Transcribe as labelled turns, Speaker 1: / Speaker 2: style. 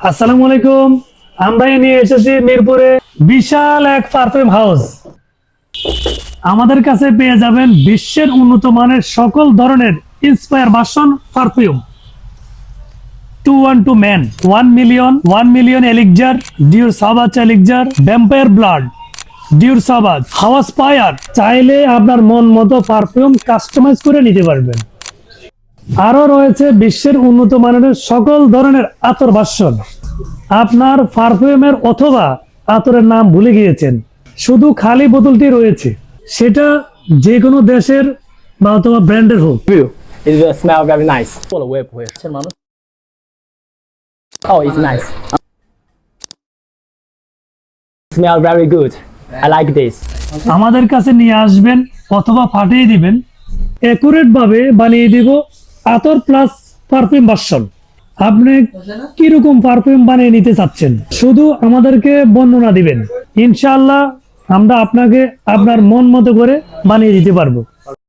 Speaker 1: আসসালামু আলাইকুম। আমরা নিয়ে এসেছি মিরপুরে বিশাল এক পারফিউম হাউস। আমাদের কাছে পেয়ে যাবেন বিশ্বের উন্নত মানের সকল ধরনের inspire version perfume. 212 man, 1 million elixir, ডিউর সাবাজ elixir, vampire blood, ডিউর সাবাজ, হাওয়াস fire. চাইলে আপনার মন মতো পারফিউম কাস্টমাইজ করে নিতে পারবেন। আরো রয়েছে বিশ্বের উন্নত মানের সকল ধরনের আতর ভার্সন। আপনার পারফিউমের অথবা আতরের নাম ভুলে গিয়েছেন, শুধু খালি বোতলটি রয়েছে, সেটা যে কোনো দেশের বা অথবা ব্র্যান্ডের হোক।
Speaker 2: View. It will smell very nice. Full of whip with. Oh, it's nice. Smell very good. I like this.
Speaker 1: আমাদের কাছে নিয়ে আসবেন অথবা পাঠিয়ে দিবেন, একুরেট ভাবে বানিয়ে দিব আতর প্লাস পারফিউম ভার্সন। আপনি কিরকম পারফিউম বানিয়ে নিতে চাচ্ছেন, শুধু আমাদেরকে বর্ণনা দিবেন, ইনশাআল্লাহ আমরা আপনাকে আপনার মন মতো করে বানিয়ে দিতে পারবো।